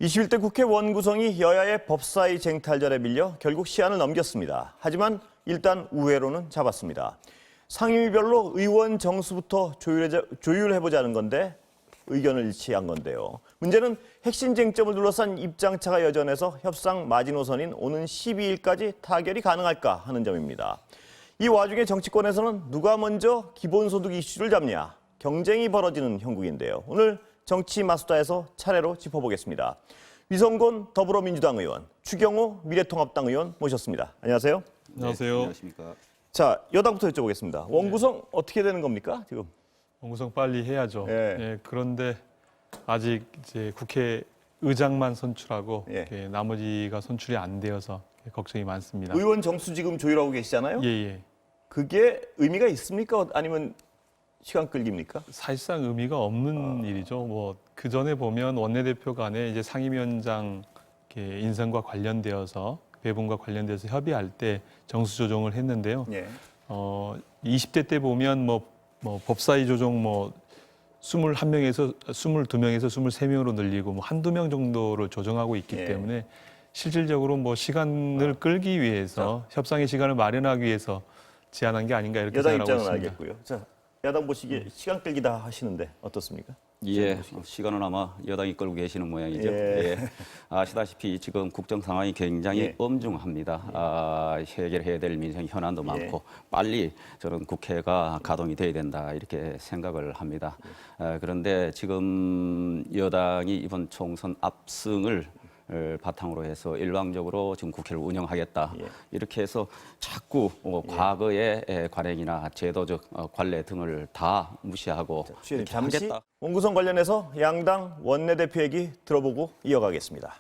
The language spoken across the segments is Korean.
21대 국회 원구성이 여야의 법사위 쟁탈전에 밀려 결국 시한을 넘겼습니다. 하지만 일단 우회로는 잡았습니다. 상임위별로 의원 정수부터 조율해보자는 건데 의견을 일치한 건데요. 문제는 핵심 쟁점을 둘러싼 입장차가 여전해서 협상 마지노선인 오는 12일까지 타결이 가능할까 하는 점입니다. 이 와중에 정치권에서는 누가 먼저 기본소득 이슈를 잡냐, 경쟁이 벌어지는 형국인데요. 오늘 정치 마수다에서 차례로 짚어보겠습니다. 위성곤 더불어민주당 의원, 추경호 미래통합당 의원 모셨습니다. 안녕하세요. 안녕하세요. 네, 안녕하십니까. 자, 여당부터 여쭤보겠습니다. 원구성 어떻게 되는 겁니까, 지금? 원구성 빨리 해야죠. 예. 예, 그런데 아직 이제 국회의장만 선출하고 예. 나머지가 선출이 안 되어서 걱정이 많습니다. 의원 정수 지금 조율하고 계시잖아요. 예. 그게 의미가 있습니까? 아니면 시간 끌기입니까? 사실상 의미가 없는 일이죠. 그 전에 보면 원내대표 간에 이제 상임위원장 인선과 관련되어서 배분과 관련돼서 협의할 때 정수 조정을 했는데요. 예. 20대 때 보면 법사위 조정 21명에서 22명에서 23명으로 늘리고 한두 명 정도를 조정하고 있기 예. 때문에 실질적으로 시간을 끌기 위해서 협상의 시간을 마련하기 위해서 제안한 게 아닌가 이렇게 여당 생각하고 입장은 있습니다. 알겠고요. 자, 야당 보시기에 시간 끌기다 하시는데 어떻습니까? 예, 시간은 아마 여당이 끌고 계시는 모양이죠. 예. 예. 아시다시피 지금 국정 상황이 굉장히 예. 엄중합니다. 해결해야 될 민생 현안도 많고 빨리 저는 국회가 가동이 돼야 된다 이렇게 생각을 합니다. 그런데 지금 여당이 이번 총선 압승을 바탕으로 해서 일방적으로 지금 국회를 운영하겠다. 예. 이렇게 해서 자꾸 과거의 관행이나 제도적 관례 등을 다 무시하고 취재님, 이렇게 잠시 하겠다. 원구성 관련해서 양당 원내대표 얘기 들어보고 이어가겠습니다.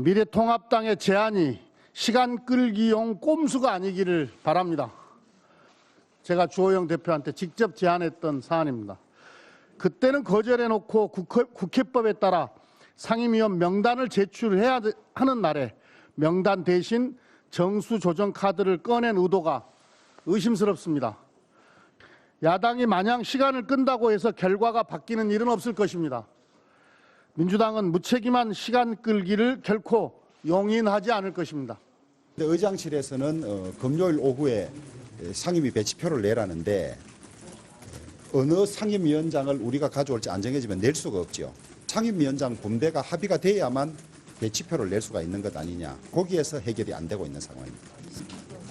미래통합당의 제안이 시간 끌기용 꼼수가 아니기를 바랍니다. 제가 주호영 대표한테 직접 제안했던 사안입니다. 그때는 거절해놓고 국회법에 따라 상임위원 명단을 제출해야 하는 날에 명단 대신 정수 조정 카드를 꺼낸 의도가 의심스럽습니다. 야당이 마냥 시간을 끈다고 해서 결과가 바뀌는 일은 없을 것입니다. 민주당은 무책임한 시간 끌기를 결코 용인하지 않을 것입니다. 의장실에서는 금요일 오후에 상임위 배치표를 내라는데 어느 상임위원장을 우리가 가져올지 안 정해지면 낼 수가 없죠. 상임위원장 분배가 합의가 돼야만 배치표를 낼 수가 있는 것 아니냐. 거기에서 해결이 안 되고 있는 상황입니다.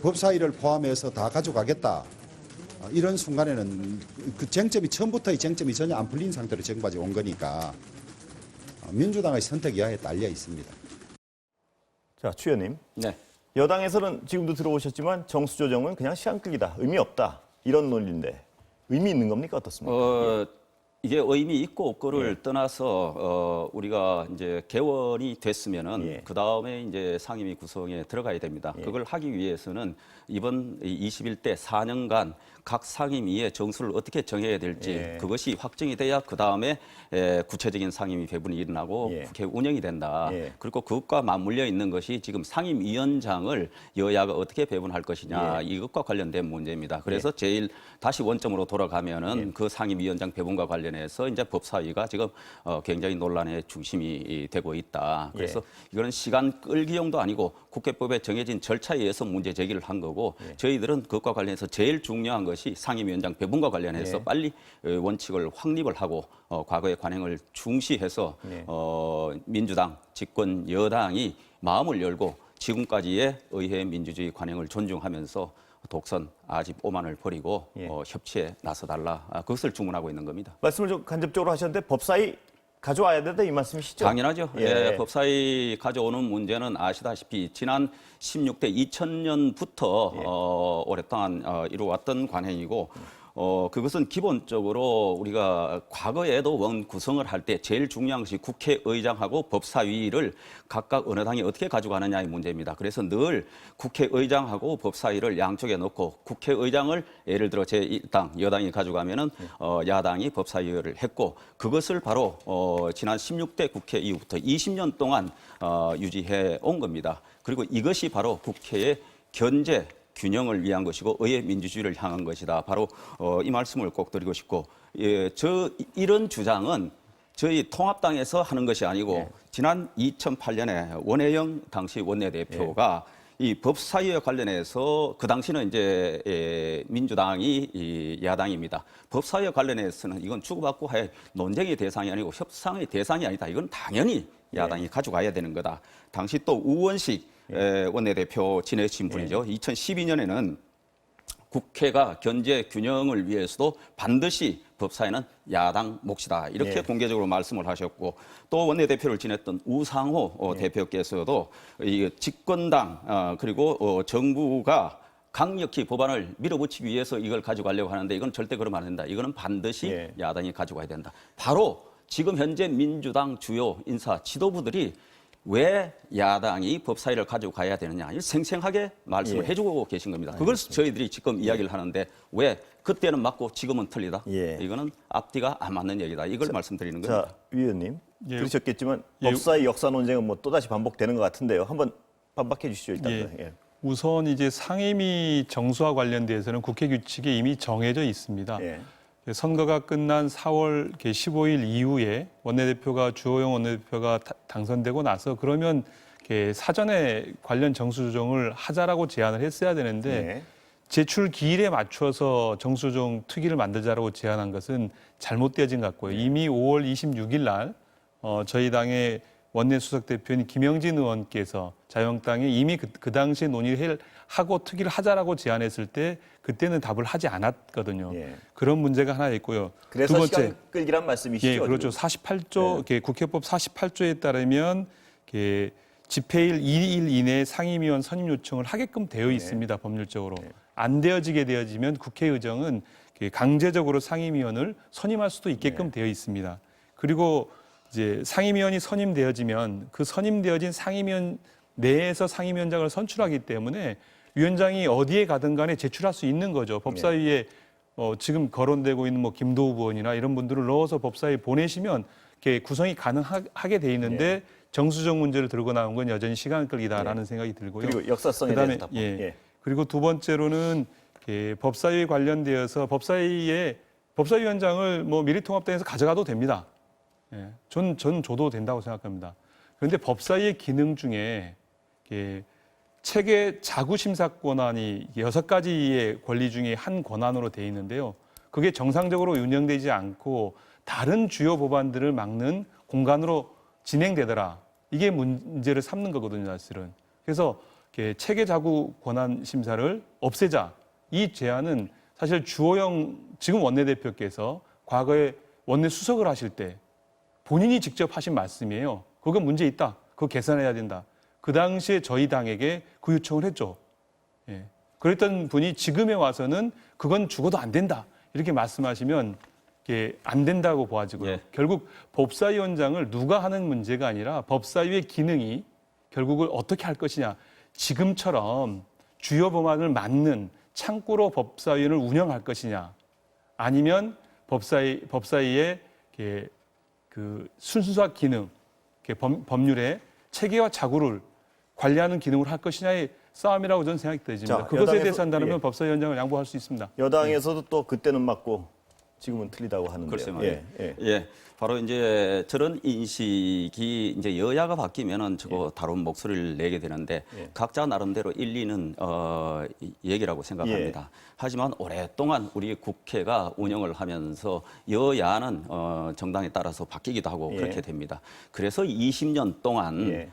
법사위를 포함해서 다 가져가겠다. 이런 순간에는 그 쟁점이 처음부터의 쟁점이 전혀 안 풀린 상태로 지금까지 온 거니까 민주당의 선택 이하에 딸려 있습니다. 자, 추 의원님. 네. 여당에서는 지금도 들어오셨지만 정수 조정은 그냥 시간 끌기다, 의미 없다, 이런 논리인데 의미 있는 겁니까? 어떻습니까? 이게 의미 있고 없고를 떠나서 우리가 이제 개원이 됐으면은 그 다음에 이제 상임위 구성에 들어가야 됩니다. 그걸 하기 위해서는 이번 21대 4년간 각 상임위의 정수를 어떻게 정해야 될지 그것이 확정이 돼야 그 다음에 구체적인 상임위 배분이 일어나고 국회 운영이 된다. 그리고 그것과 맞물려 있는 것이 지금 상임위원장을 여야가 어떻게 배분할 것이냐 이것과 관련된 문제입니다. 그래서 제일 다시 원점으로 돌아가면은 그 상임위원장 배분과 관련해서 이제 법사위가 지금 굉장히 논란의 중심이 되고 있다. 그래서 이거는 시간 끌기용도 아니고 국회법에 정해진 절차에 의해서 문제 제기를 한 거고 저희들은 그것과 관련해서 제일 중요한 것이 상임위원장 배분과 관련해서 빨리 원칙을 확립을 하고 과거의 관행을 중시해서 민주당 집권 여당이 마음을 열고 지금까지의 의회 민주주의 관행을 존중하면서 독선, 아집, 오만을 버리고 협치에 나서달라. 그것을 주문하고 있는 겁니다. 말씀을 좀 간접적으로 하셨는데 법사위 가져와야 된다 이 말씀이시죠? 당연하죠. 법사위 가져오는 문제는 아시다시피 지난 16대 2000년부터 오랫동안 이루어왔던 관행이고 그것은 기본적으로 우리가 과거에도 원 구성을 할 때 제일 중요한 것이 국회의장하고 법사위를 각각 어느 당이 어떻게 가져가느냐의 문제입니다. 그래서 늘 국회의장하고 법사위를 양쪽에 놓고 국회의장을 예를 들어 제1당 여당이 가져가면은 야당이 법사위를 했고 그것을 바로 지난 16대 국회 이후부터 20년 동안 유지해 온 겁니다. 그리고 이것이 바로 국회의 견제 균형을 위한 것이고 의회 민주주의를 향한 것이다. 바로 이 말씀을 꼭 드리고 싶고 이런 주장은 저희 통합당에서 하는 것이 아니고 예. 지난 2008년에 원혜영 당시 원내대표가 이 법사위에 관련해서 그 당시는 이제 민주당이 이 야당입니다. 법사위에 관련해서는 이건 주고받고 할 논쟁의 대상이 아니고 협상의 대상이 아니다. 이건 당연히 야당이 가져가야 되는 거다. 당시 또 우원식 원내대표 지내신 분이죠. 2012년에는 국회가 견제 균형을 위해서도 반드시 법사위는 야당 몫이다. 이렇게 예. 공개적으로 말씀을 하셨고 또 원내대표를 지냈던 우상호 대표께서도 이 집권당 그리고 정부가 강력히 법안을 밀어붙이기 위해서 이걸 가져가려고 하는데 이건 절대 그러면 안 된다. 이거는 반드시 예. 야당이 가져가야 된다. 바로 지금 현재 민주당 주요 인사 지도부들이 왜 야당이 법사위를 가지고 가야 되느냐 이걸 생생하게 말씀을 예. 해주고 계신 겁니다. 그걸 저희들이 지금 이야기를 하는데 왜 그때는 맞고 지금은 틀리다. 예. 이거는 앞뒤가 안 맞는 얘기다. 이걸 말씀드리는 겁니다. 자, 위원님 예. 들으셨겠지만 예. 법사위 역사 논쟁은 뭐 또다시 반복되는 것 같은데요. 한번 반박해 주시죠 일단. 예. 예. 우선 이제 상임위 정수와 관련돼서는 국회 규칙에 이미 정해져 있습니다. 예. 선거가 끝난 4월 15일 이후에 원내대표가 주호영 원내대표가 당선되고 나서 그러면 사전에 관련 정수 조정을 하자라고 제안을 했어야 되는데 예. 제출 기일에 맞춰서 정수 조정 특위를 만들자라고 제안한 것은 잘못되어진 것 같고요. 이미 5월 26일 날 저희 당의 원내수석 대표인 김영진 의원께서 자유한국당에 이미 그 당시에 논의를 하고 특위를 하자라고 제안했을 때 그때는 답을 하지 않았거든요. 예. 그런 문제가 하나 있고요. 그래서 두 번째, 시간 끌기란 말씀이시죠? 예, 그렇죠. 지금? 48조 국회법 48조에 따르면 집회일 2일 이내에 상임위원 선임 요청을 하게끔 되어 있습니다. 법률적으로. 안 되어지면 국회의정은 강제적으로 상임위원을 선임할 수도 있게끔 되어 있습니다. 그리고 이제 상임위원이 선임되어지면 그 선임되어진 상임위원 내에서 상임위원장을 선출하기 때문에 위원장이 어디에 가든 간에 제출할 수 있는 거죠. 법사위에 지금 거론되고 있는 뭐 김도우 의원이나 이런 분들을 넣어서 법사위에 보내시면 이렇게 구성이 가능하게 돼 있는데 정수정 문제를 들고 나온 건 여전히 시간 끌기다라는 생각이 들고요. 그리고 역사성에 그다음에 대해서 답변. 예. 그리고 두 번째로는 법사위에 관련되어서 법사위원장을 뭐 미래통합당에서 가져가도 됩니다. 예, 전 줘도 된다고 생각합니다. 그런데 법사위의 기능 중에 체계 자구 심사 권한이 6가지의 권리 중에 한 권한으로 되어 있는데요. 그게 정상적으로 운영되지 않고 다른 주요 법안들을 막는 공간으로 진행되더라. 이게 문제를 삼는 거거든요, 사실은. 그래서 체계 자구 권한 심사를 없애자. 이 제안은 사실 주호영 지금 원내대표께서 과거에 원내 수석을 하실 때 본인이 직접 하신 말씀이에요. 그거 문제 있다. 그거 개선해야 된다. 그 당시에 저희 당에게 그 요청을 했죠. 예. 그랬던 분이 지금에 와서는 그건 죽어도 안 된다. 이렇게 말씀하시면 이게 안 된다고 보아지고요. 예. 결국 법사위원장을 누가 하는 문제가 아니라 법사위의 기능이 결국을 어떻게 할 것이냐. 지금처럼 주요 법안을 맡는 창구로 법사위원을 운영할 것이냐. 아니면 법사위의 그 순수한 기능, 법률의 체계와 자구를 관리하는 기능을 할 것이냐의 싸움이라고 저는 생각이 들어집니다. 자, 그것에 여당에서- 대해서 한다면 예. 법사위원장을 양보할 수 있습니다. 여당에서도 또 그때는 맞고 지금은 틀리다고 하는데요. 글쎄 말이에요. 바로 이제 저런 인식이 이제 여야가 바뀌면은 저거 다른 목소리를 내게 되는데 각자 나름대로 일리는 얘기라고 생각합니다. 하지만 오랫동안 우리 국회가 운영을 하면서 여야는 정당에 따라서 바뀌기도 하고 그렇게 됩니다. 그래서 20년 동안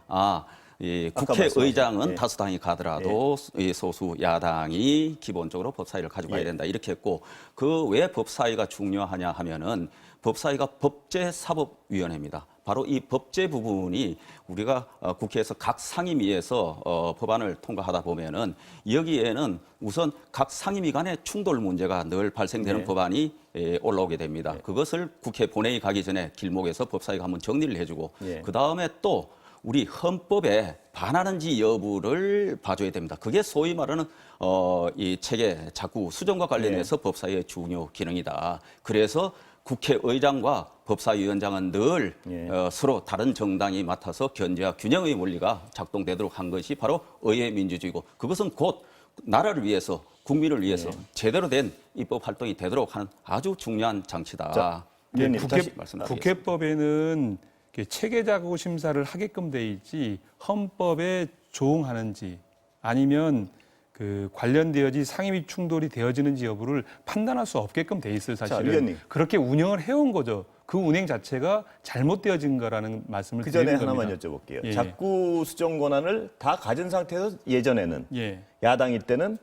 이 국회의장은 다수당이 가더라도 이 소수 야당이 기본적으로 법사위를 가져가야 된다 이렇게 했고 그 왜 법사위가 중요하냐 하면은 법사위가 법제사법위원회입니다. 바로 이 법제 부분이 우리가 국회에서 각 상임위에서 법안을 통과하다 보면은 여기에는 우선 각 상임위 간의 충돌 문제가 늘 발생되는 법안이 올라오게 됩니다. 그것을 국회 본회의 가기 전에 길목에서 법사위가 한번 정리를 해주고 그 다음에 또 우리 헌법에 반하는지 여부를 봐줘야 됩니다. 그게 소위 말하는 이 체계 자구 수정과 관련해서 법사위의 중요 기능이다. 그래서 국회의장과 법사위원장은 늘 서로 다른 정당이 맡아서 견제와 균형의 원리가 작동되도록 한 것이 바로 의회 민주주의고 그것은 곧 나라를 위해서 국민을 위해서 제대로 된 입법 활동이 되도록 하는 아주 중요한 장치다. 자, 위원님 다시 말씀드리겠습니다. 국회법에는 체계자구 심사를 하게끔 돼 있지 헌법에 조응하는지 아니면 그 관련되어지 상임위 충돌이 되어지는지 여부를 판단할 수 없게끔 돼 있어요. 사실은 위원님. 그렇게 운영을 해온 거죠. 그 운행 자체가 잘못되어진 거라는 말씀을 그 전에 드리는 하나만 겁니다. 여쭤볼게요. 예, 예. 자꾸 수정 권한을 다 가진 상태에서 예전에는 예. 야당일 때는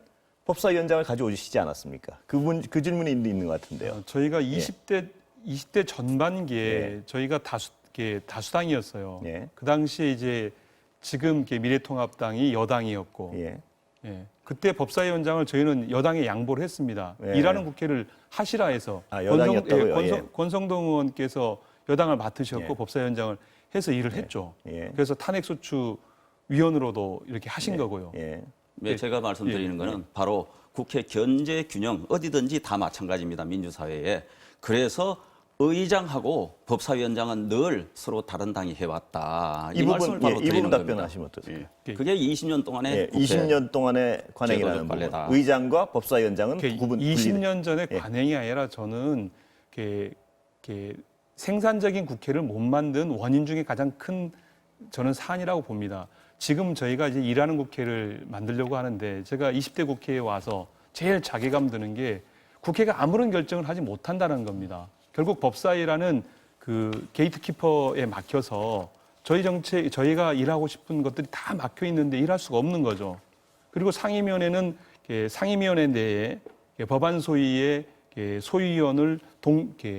법사위원장을 가져오시지 않았습니까? 그 질문이 있는 것 같은데요. 저희가 20대 전반기에 예. 저희가 다수당이었어요. 예. 그 당시에 이제 지금 이렇게 미래통합당이 여당이었고 예. 예. 그때 법사위원장을 저희는 여당에 양보를 했습니다. 예. 일하는 국회를 하시라 해서 여당이었다고요? 예. 권성동 의원께서 여당을 맡으셨고 예. 법사위원장을 해서 일을 했죠. 예. 그래서 탄핵소추 위원으로도 이렇게 하신 거고요. 예. 네, 제가 말씀드리는 거는 바로 국회 견제 균형 어디든지 다 마찬가지입니다. 민주사회에. 그래서 의장하고 법사위원장은 늘 서로 다른 당이 해왔다. 이 말씀을 바로 이 드리는 부분 겁니다. 답변하시면 어떻습니까? 그게 20년 동안의 예, 국회 20년 동안의 관행이라는 제도적 부분. 관례다. 의장과 법사위원장은 이렇게 구분 20년 전에 예. 관행이 아니라 저는 이렇게 생산적인 국회를 못 만든 원인 중에 가장 큰 저는 사안이라고 봅니다. 지금 저희가 이제 일하는 국회를 만들려고 하는데 제가 20대 국회에 와서 제일 자괴감 드는 게 국회가 아무런 결정을 하지 못한다는 겁니다. 결국 법사위라는 그 게이트키퍼에 막혀서 저희가 일하고 싶은 것들이 다 막혀 있는데 일할 수가 없는 거죠. 그리고 상임위원회는 상임위원회 내에 법안 소위의 소위원을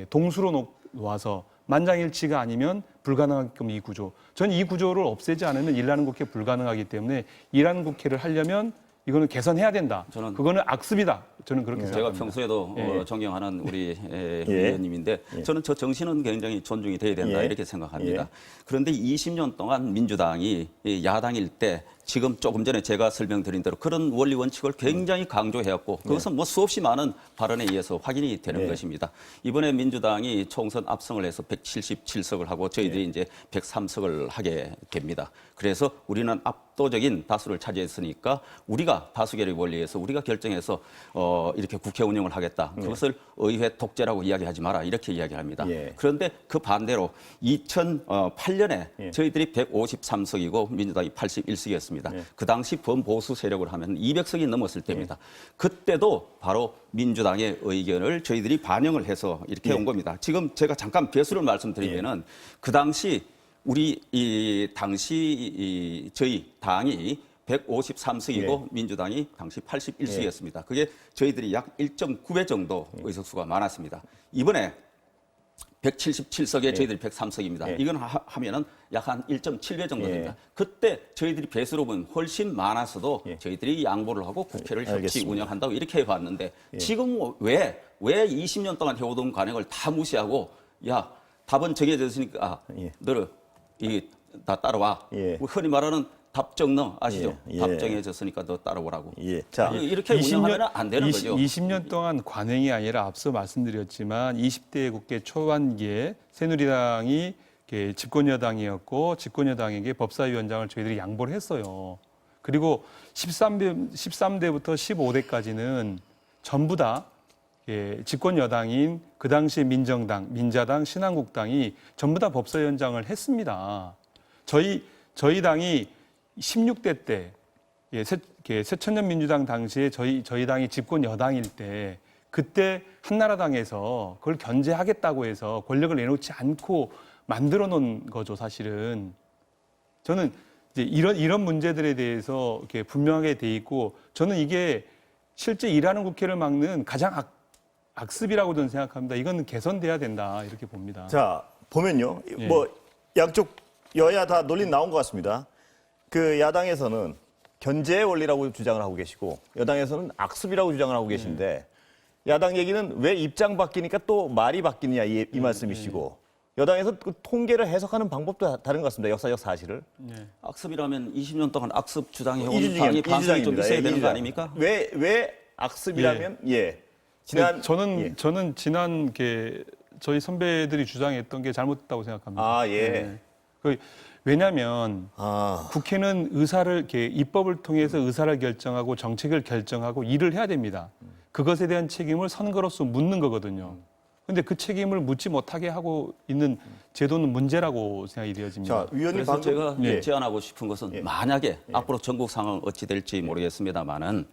동수로 놓아서 만장일치가 아니면 불가능하게끔 이 구조. 저는 이 구조를 없애지 않으면 일하는 국회 불가능하기 때문에 일하는 국회를 하려면 이거는 개선해야 된다. 그거는 악습이다. 저는 그렇게 제가 생각합니다. 평소에도 예. 존경하는 우리 의원님인데 저는 저 정신은 굉장히 존중이 돼야 된다 예. 이렇게 생각합니다. 예. 그런데 20년 동안 민주당이 야당일 때 지금 조금 전에 제가 설명드린 대로 그런 원리 원칙을 굉장히 강조해왔고 그것은 뭐 수없이 많은 발언에 의해서 확인이 되는 예. 것입니다. 이번에 민주당이 총선 압승을 해서 177석을 하고 저희들이 예. 이제 103석을 하게 됩니다. 그래서 우리는 압도적인 다수를 차지했으니까 우리가 다수결의 원리에서 우리가 결정해서 이렇게 국회 운영을 하겠다. 그것을 의회 독재라고 이야기하지 마라. 이렇게 이야기합니다. 예. 그런데 그 반대로 2008년에 예. 저희들이 153석이고 민주당이 81석이었습니다. 예. 그 당시 범보수 세력으로 하면 200석이 넘었을 때입니다. 그때도 바로 민주당의 의견을 저희들이 반영을 해서 이렇게 온 겁니다. 지금 제가 잠깐 배수를 말씀드리면은 그 당시 저희 당이 153석이고 민주당이 당시 81석이었습니다. 그게 저희들이 약 1.9배 정도 의석수가 많았습니다. 이번에 177석에 저희들이 103석입니다. 이건 하면은 약 한 1.7배 정도 됩니다. 그때 저희들이 배수로 보면 훨씬 많아서도 저희들이 양보를 하고 국회를 협치 알겠습니다. 운영한다고 이렇게 해왔는데 지금 왜 20년 동안 해오던 관행을 다 무시하고 야 답은 정해졌으니까 너를 다 따라와. 예. 흔히 말하는 답정너 아시죠? 예. 답 정해졌으니까 너 따라오라고. 예. 자, 이렇게 운영하면 안 되는 거죠. 20년 동안 관행이 아니라 앞서 말씀드렸지만 20대 국회 초반기에 새누리당이 집권여당이었고 집권여당에게 법사위원장을 저희들이 양보를 했어요. 그리고 13대부터 15대까지는 전부 다 집권여당인 그 당시 민정당, 민자당, 신한국당이 전부 다 법사위원장을 했습니다. 저희 당이 16대 때 새천년민주당 당시에 저희 당이 집권 여당일 때 그때 한나라당에서 그걸 견제하겠다고 해서 권력을 내놓지 않고 만들어 놓은 거죠, 사실은. 저는 이제 이런 문제들에 대해서 이렇게 분명하게 돼 있고 저는 이게 실제 일하는 국회를 막는 가장 악습이라고 저는 생각합니다. 이건 개선돼야 된다 이렇게 봅니다. 자, 보면요. 예. 뭐 양쪽 여야 다 논리 나온 것 같습니다. 그 야당에서는 견제의 원리라고 주장을 하고 계시고 여당에서는 악습이라고 주장을 하고 계신데 야당 얘기는 왜 입장 바뀌니까 또 말이 바뀌느냐 이 말씀이시고 여당에서 그 통계를 해석하는 방법도 다른 것 같습니다. 역사적 사실을. 악습이라면 20년 동안 악습 주장해온 이주장입니다. 당이 반성이 좀 있어야 되는 거 이주장. 아닙니까? 왜 악습이라면 지난 저는 지난 저희 선배들이 주장했던 게 잘못됐다고 생각합니다. 왜냐하면 국회는 입법을 통해서 의사를 결정하고 정책을 결정하고 일을 해야 됩니다. 그것에 대한 책임을 선거로서 묻는 거거든요. 근데 그 책임을 묻지 못하게 하고 있는 제도는 문제라고 생각이 되어집니다. 자, 위원님 그래서 제가 예. 제안하고 싶은 것은 예. 만약에 앞으로 전국 상황 어찌 될지 모르겠습니다만은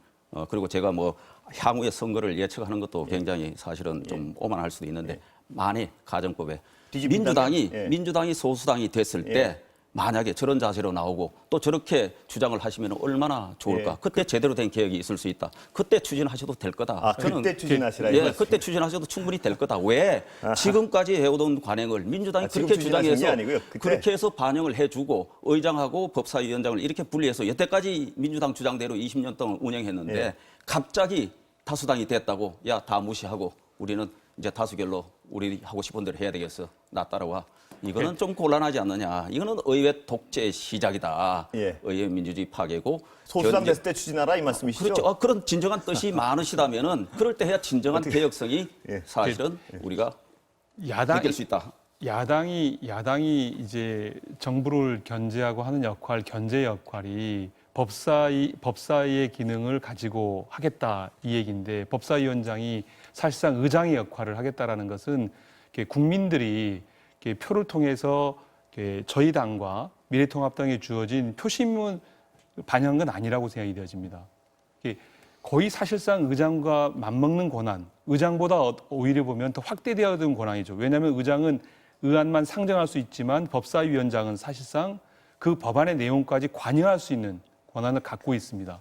그리고 제가 뭐 향후의 선거를 예측하는 것도 굉장히 사실은 좀 오만할 수도 있는데 만일 가정법에 뒤집힌다면? 민주당이 소수당이 됐을 때 만약에 저런 자세로 나오고 또 저렇게 주장을 하시면 얼마나 좋을까. 예. 그때 제대로 된 개혁이 있을 수 있다. 그때 추진하셔도 될 거다. 아, 그때 추진하시라 이 예, 말씀이에요. 그때 추진하셔도 충분히 될 거다. 왜 지금까지 해오던 관행을 민주당이 지금 그렇게 추진하시는 게 주장해서 아니고요. 그때. 그렇게 해서 반영을 해주고 의장하고 법사위원장을 이렇게 분리해서 여태까지 민주당 주장대로 20년 동안 운영했는데 예. 갑자기 다수당이 됐다고 야 다 무시하고 우리는 이제 다수결로 우리 하고 싶은 대로 해야 되겠어. 나 따라와. 이거는 좀 곤란하지 않느냐. 이거는 의회 독재의 시작이다. 예. 의회 민주주의 파괴고. 소수당 견제- 됐을 때 추진하라 이 말씀이시죠? 그렇죠. 그런 진정한 뜻이 많으시다면은 그럴 때 해야 진정한 개혁성이 예. 사실은 우리가 야당 느낄 수 있다. 야당이 이제 정부를 견제하고 하는 역할, 견제 역할이 법사위의 기능을 가지고 하겠다 이 얘기인데 법사위원장이 사실상 의장의 역할을 하겠다라는 것은 이렇게 국민들이 이렇게 표를 통해서 이렇게 저희 당과 미래통합당에 주어진 표심을 반영한 건 아니라고 생각이 되어집니다. 이게 거의 사실상 의장과 맞먹는 권한, 의장보다 오히려 보면 더 확대되어진 권한이죠. 왜냐하면 의장은 의안만 상정할 수 있지만 법사위원장은 사실상 그 법안의 내용까지 관여할 수 있는 권한을 갖고 있습니다.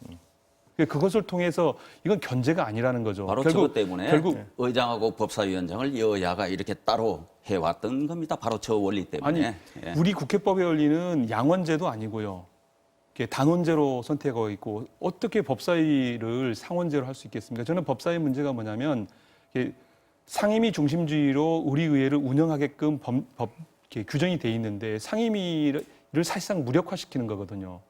그것을 통해서 이건 견제가 아니라는 거죠. 바로 저것 때문에 결국 의장하고 법사위원장을 여야가 이렇게 따로 해왔던 겁니다. 바로 저 원리 때문에. 아니 예. 우리 국회법에 열리는 양원제도 아니고요. 이게 단원제로 선택하고 있고 어떻게 법사위를 상원제로 할 수 있겠습니까? 저는 법사위 문제가 뭐냐면 이게 상임위 중심주의로 우리 의회를 운영하게끔 이렇게 규정이 돼 있는데 상임위를 사실상 무력화시키는 거거든요.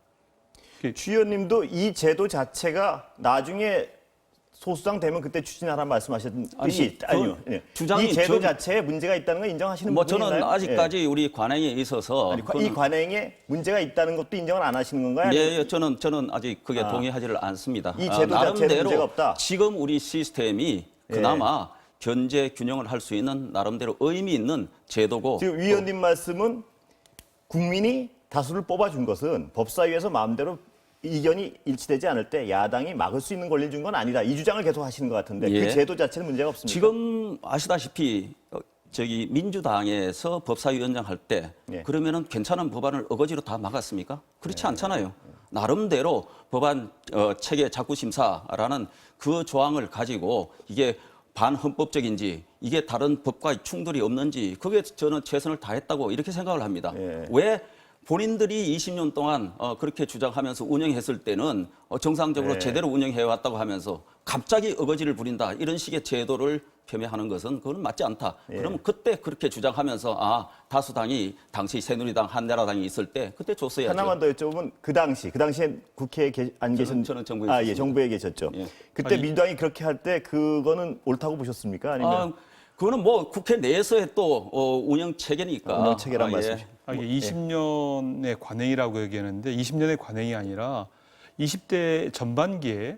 추 의원님도 이 제도 자체가 나중에 소수당 되면 그때 추진하라 말씀하셨듯이 아니, 예. 주장이 이 제도 저- 자체에 문제가 있다는 걸 인정하시는 뭐 부분이 저는 있나요? 아직까지 우리 관행에 있어서 아니, 이 그거는- 관행에 문제가 있다는 것도 인정을 안 하시는 건가요? 예, 예, 저는 아직 그게 동의하지를 않습니다. 이 제도 자체는 문제가 없다. 지금 우리 시스템이 그나마 견제 균형을 할 수 있는 나름대로 의미 있는 제도고. 지금 위원님 말씀은 국민이 다수를 뽑아준 것은 법사위에서 마음대로 의견이 일치되지 않을 때 야당이 막을 수 있는 권리를 준 건 아니다. 이 주장을 계속 하시는 것 같은데 예. 그 제도 자체는 문제가 없습니까? 지금 아시다시피 저기 민주당에서 법사위원장 할 때 예. 그러면은 괜찮은 법안을 어거지로 다 막았습니까? 그렇지 않잖아요. 나름대로 법안 체계 자구 심사라는 그 조항을 가지고 이게 반헌법적인지 이게 다른 법과 충돌이 없는지 그게 저는 최선을 다했다고 이렇게 생각을 합니다. 예. 왜 본인들이 20년 동안 그렇게 주장하면서 운영했을 때는 정상적으로 네. 제대로 운영해 왔다고 하면서 갑자기 어거지를 부린다 이런 식의 제도를 폄훼하는 것은 그건 맞지 않다. 예. 그러면 그때 그렇게 주장하면서 다수당이 당시 새누리당 한나라당이 있을 때 그때 줬어야죠. 하나만 더 여쭤보면 그 당시에 국회에 안 계신 저는 정부에 예, 있었습니다. 정부에 계셨죠. 예. 그때 아니, 민주당이 그렇게 할 때 그거는 옳다고 보셨습니까? 아니면 그거는 뭐 국회 내에서의 또 운영 체계니까. 운영 체계란 예. 말씀이시죠. 이게 20년의 관행이라고 얘기하는데 20년의 관행이 아니라 20대 전반기에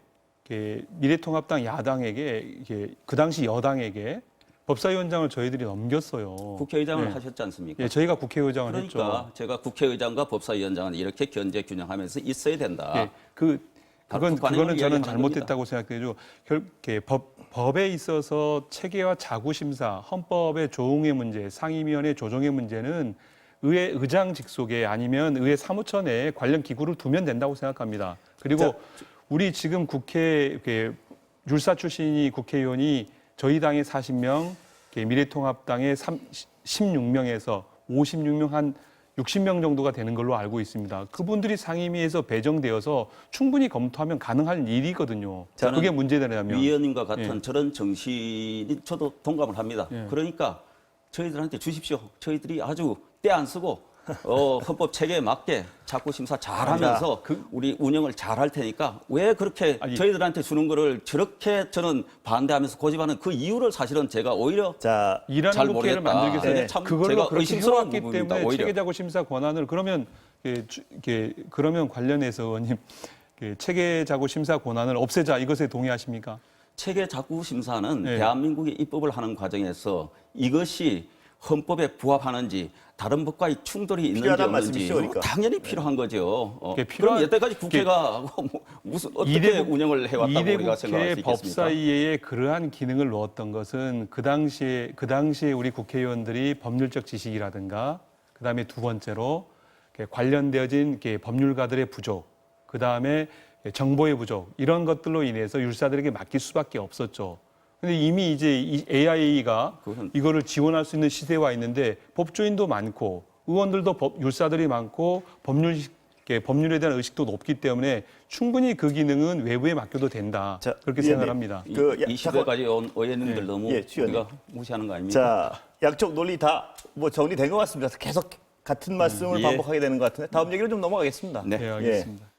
이렇게 미래통합당 야당에게 그 당시 여당에게 법사위원장을 저희들이 넘겼어요. 국회의장을 네. 하셨지 않습니까? 예, 저희가 국회의장을 그러니까 했죠. 제가 국회의장과 법사위원장은 이렇게 견제 균형하면서 있어야 된다. 예, 그거는 관행을 저는 이야기하는 잘못됐다고 생각해요. 이렇게 법에 있어서 체계와 자구 심사, 헌법의 조응의 문제, 상임위원회 조정의 문제는 의회 의장 직속에 아니면 의회 사무처에 관련 기구를 두면 된다고 생각합니다. 그리고 우리 지금 국회 이렇게 율사 출신이 국회의원이 저희 당의 40명, 미래통합당의 16명에서 56명 한 60명 정도가 되는 걸로 알고 있습니다. 그분들이 상임위에서 배정되어서 충분히 검토하면 가능한 일이거든요. 저는 그게 문제되냐면 위원님과 같은 예. 저런 정신이 저도 동감을 합니다. 예. 그러니까 저희들한테 주십시오. 저희들이 아주 때 안 쓰고 헌법 체계에 맞게 자꾸 심사 잘하면서 우리 운영을 잘할 테니까 왜 그렇게 아니, 저희들한테 주는 거를 저렇게 저는 반대하면서 고집하는 그 이유를 사실은 제가 오히려 자, 일하는 잘 국회를 모르겠다. 만들기 위해서 참 그걸로 제가 그렇게 의심스러운 해왔기 부분입니다, 때문에 오히려. 체계자구 심사 권한을 그러면 그러면 관련해서 의원님 체계자구 심사 권한을 없애자 이것에 동의하십니까? 체계 작구 심사는 네. 대한민국의 입법을 하는 과정에서 이것이 헌법에 부합하는지 다른 법과의 충돌이 있는지 필요하다는 없는지 말씀이시죠, 그러니까. 당연히 필요한 거죠. 그게 그럼 필요한- 여태까지 국회가 무슨 어떻게 운영을 해왔다고 이대 우리가 생각할 수 국회 있겠습니까? 법사위에 그러한 기능을 놓았던 것은 그 당시에 우리 국회의원들이 법률적 지식이라든가 그다음에 두 번째로 관련되어진 이렇게 법률가들의 부족, 그다음에 정보의 부족 이런 것들로 인해서 율사들에게 맡길 수밖에 없었죠. 근데 이미 이제 이 AIA가 그건- 이거를 지원할 수 있는 시대에 와 있는데 법조인도 많고 의원들도 율사들이 많고 법률에 대한 의식도 높기 때문에 충분히 그 기능은 외부에 맡겨도 된다. 자, 그렇게 위원님. 생각합니다. 이 시대까지 온 의원님들 너무 예, 취의원님. 우리가 무시하는 거 아닙니까? 자, 양쪽 논리 다 뭐 정리된 것 같습니다. 계속 같은 말씀을 예. 반복하게 되는 것 같은데 다음 얘기로 좀 넘어가겠습니다. 네. 네, 알겠습니다.